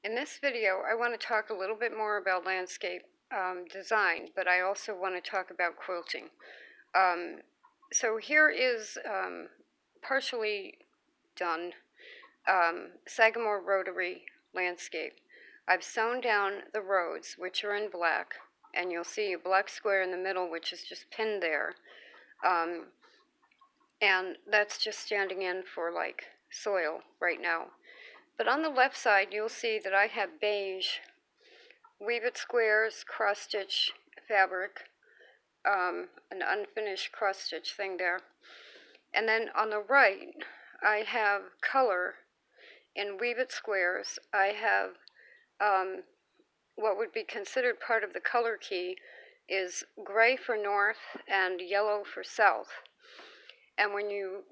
In this video, I want to talk a little bit more about landscape design, but I also want to talk about quilting. So here is partially done Sagamore rotary landscape. I've sewn down the roads, which are in black, and you'll see a black square in the middle, which is just pinned there. And that's just standing in for like soil right now. But on the left side, you'll see that I have beige weave it squares, cross stitch fabric, an unfinished cross stitch thing there. And then on the right, I have color in weave it squares. I have what would be considered part of the color key is gray for north and yellow for south. And when you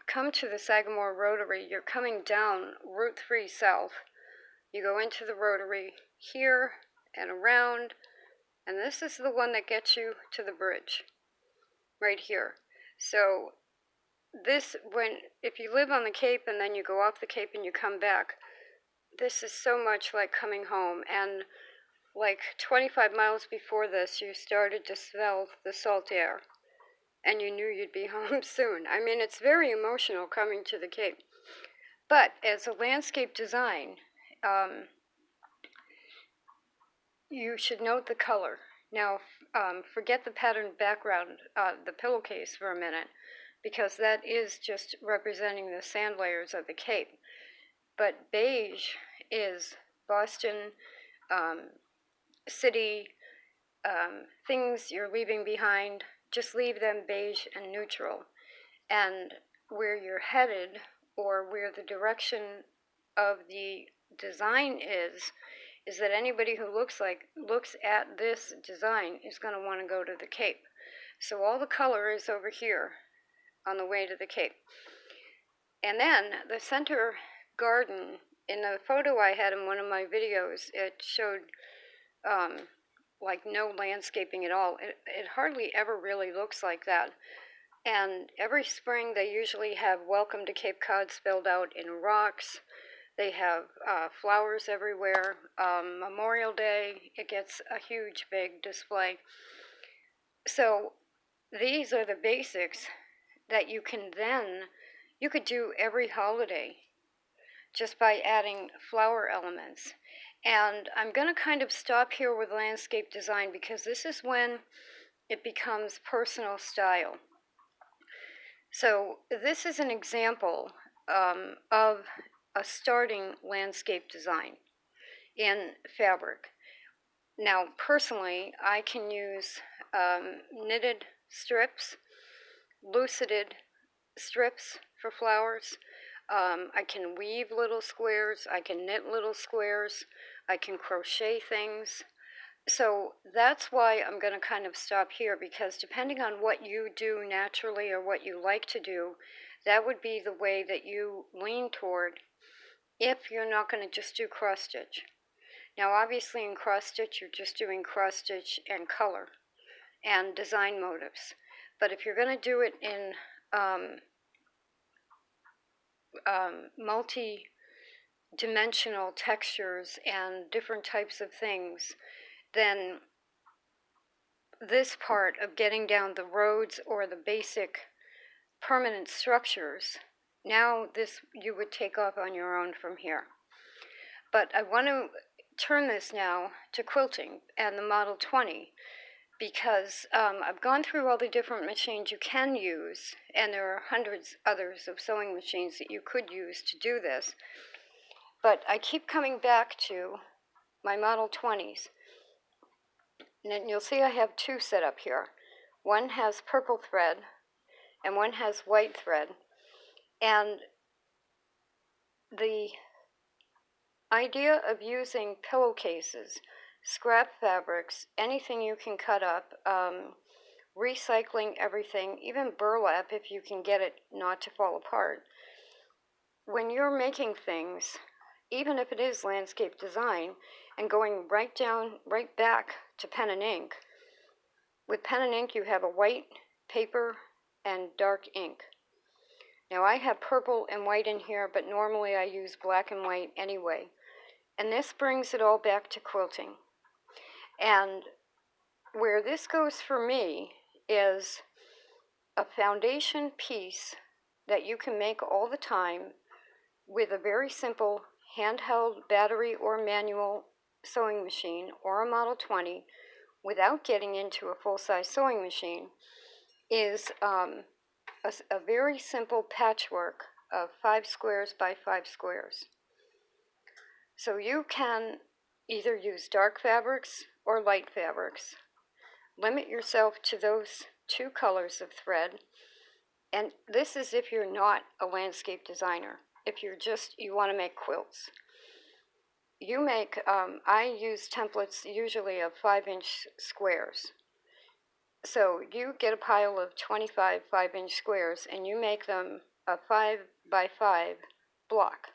come to the Sagamore Rotary, you're coming down Route 3 south. You go into the rotary here and around, and this is the one that gets you to the bridge, right here. So this, if you live on the Cape and then you go off the Cape and you come back, this is so much like coming home. And like 25 miles before this, you started to smell the salt air, and you knew you'd be home soon. I mean, it's very emotional coming to the Cape. But as a landscape design, you should note the color. Now, forget the patterned background, the pillowcase for a minute, because that is just representing the sand layers of the Cape. But beige is Boston, city, things you're leaving behind. Just leave them beige and neutral. And where you're headed, or where the direction of the design is that anybody who looks at this design is going to want to go to the Cape. So all the color is over here on the way to the Cape. And then the center garden, in the photo I had in one of my videos, it showed like no landscaping at all. It hardly ever really looks like that. And every spring they usually have "Welcome to Cape Cod" spelled out in rocks. They have flowers everywhere. Memorial Day, it gets a huge, big display. So these are the basics that you could do every holiday just by adding flower elements. And I'm going to kind of stop here with landscape design because this is when it becomes personal style. So this is an example of a starting landscape design in fabric. Now, personally, I can use knitted strips, lucided strips for flowers. I can weave little squares, I can knit little squares, I can crochet things. So that's why I'm going to kind of stop here, because depending on what you do naturally or what you like to do, that would be the way that you lean toward if you're not going to just do cross stitch. Now obviously in cross stitch you're just doing cross stitch and color and design motifs. But if you're going to do it in multi-dimensional textures and different types of things, then this part of getting down the roads or the basic permanent structures, now this you would take off on your own from here. But I want to turn this now to quilting and the Model 20, because I've gone through all the different machines you can use, and there are hundreds others of sewing machines that you could use to do this. But I keep coming back to my Model 20s. And you'll see I have two set up here. One has purple thread and one has white thread. And the idea of using pillowcases, scrap fabrics, anything you can cut up, recycling everything, even burlap if you can get it not to fall apart. When you're making things, even if it is landscape design, and going right back to pen and ink, with pen and ink you have a white paper and dark ink. Now I have purple and white in here, but normally I use black and white anyway. And this brings it all back to quilting. And where this goes for me is a foundation piece that you can make all the time with a very simple handheld battery or manual sewing machine or a Model 20 without getting into a full-size sewing machine is a very simple patchwork of 5 squares by 5 squares. So you can either use dark fabrics or light fabrics. Limit yourself to those 2 colors of thread. And this is if you're not a landscape designer. If you want to make quilts. I use templates usually of 5-inch squares. So you get a pile of 25 5-inch squares and you make them a 5 by 5 block.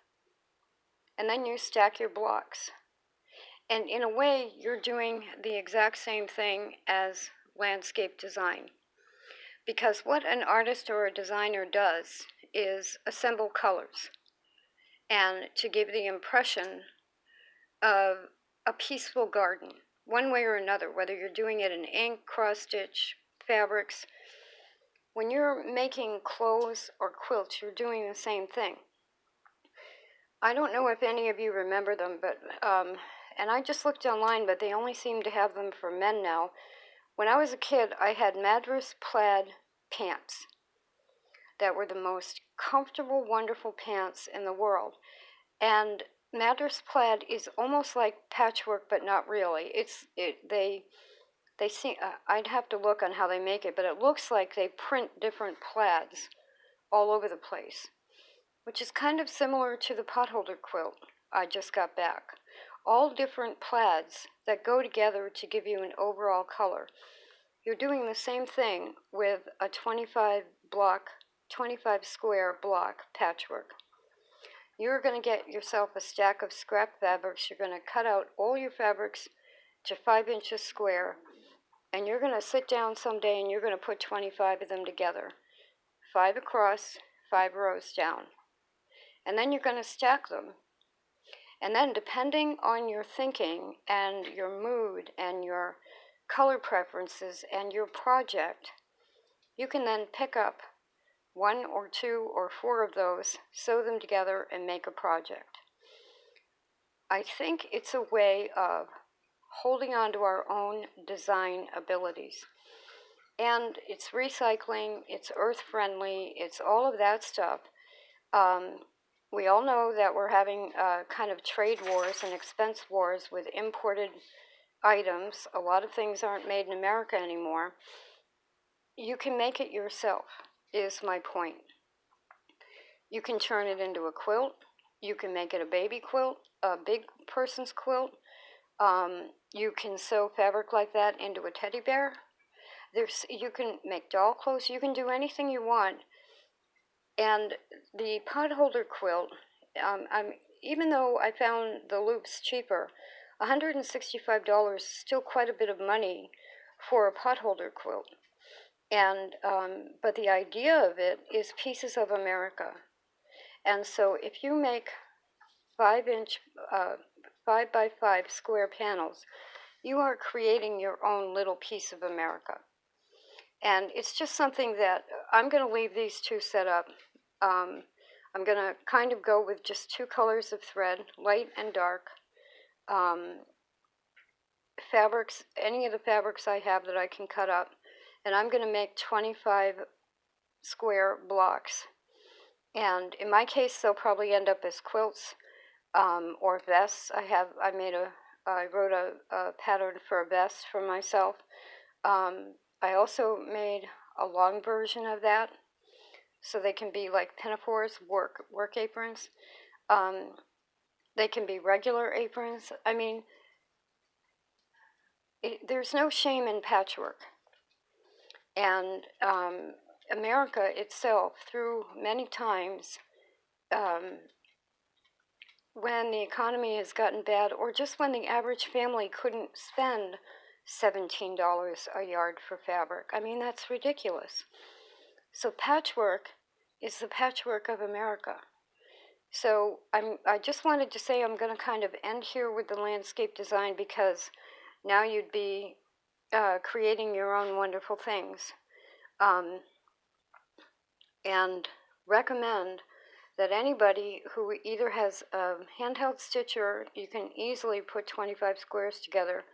And then you stack your blocks. And in a way, you're doing the exact same thing as landscape design. Because what an artist or a designer does is assemble colors and to give the impression of a peaceful garden, one way or another, whether you're doing it in ink, cross-stitch, fabrics. When you're making clothes or quilts, you're doing the same thing. I don't know if any of you remember them, but and I just looked online, but they only seem to have them for men now. When I was a kid, I had Madras plaid pants that were the most comfortable, wonderful pants in the world. And Madras plaid is almost like patchwork, but not really. They seem. I'd have to look on how they make it, but it looks like they print different plaids all over the place, which is kind of similar to the potholder quilt I just got back. All different plaids that go together to give you an overall color. You're doing the same thing with a 25 square block patchwork. You're going to get yourself a stack of scrap fabrics. You're going to cut out all your fabrics to 5 inches square, and you're going to sit down someday and you're going to put 25 of them together. 5 across, 5 rows down. And then you're going to stack them. And then depending on your thinking and your mood and your color preferences and your project, you can then pick up 1 or 2 or 4 of those, sew them together, and make a project. I think it's a way of holding on to our own design abilities. And it's recycling, it's earth-friendly, it's all of that stuff. We all know that we're having kind of trade wars and expense wars with imported items. A lot of things aren't made in America anymore. You can make it yourself, is my point. You can turn it into a quilt. You can make it a baby quilt, a big person's quilt. You can sew fabric like that into a teddy bear. You can make doll clothes. You can do anything you want. And the potholder quilt, even though I found the loops cheaper, $165 is still quite a bit of money for a potholder quilt. And but the idea of it is pieces of America. And so if you make 5-inch, 5 by 5 square panels, you are creating your own little piece of America. And it's just something that I'm going to leave these 2 set up. I'm going to kind of go with just 2 colors of thread, light and dark. Fabrics, any of the fabrics I have that I can cut up. And I'm going to make 25 square blocks. And in my case, they'll probably end up as quilts or vests. I wrote a pattern for a vest for myself. I also made a long version of that, so they can be like pinafores, work aprons. They can be regular aprons. I mean, there's no shame in patchwork. And America itself, through many times, when the economy has gotten bad, or just when the average family couldn't spend $17 a yard for fabric. I mean, that's ridiculous. So patchwork is the patchwork of America. So I just wanted to say I'm going to kind of end here with the landscape design, because now you'd be creating your own wonderful things. And recommend that anybody who either has a handheld stitcher, you can easily put 25 squares together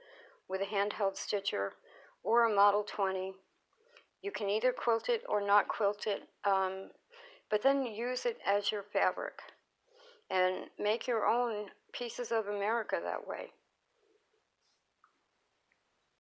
with a handheld stitcher, or a Model 20. You can either quilt it or not quilt it, but then use it as your fabric and make your own pieces of America that way.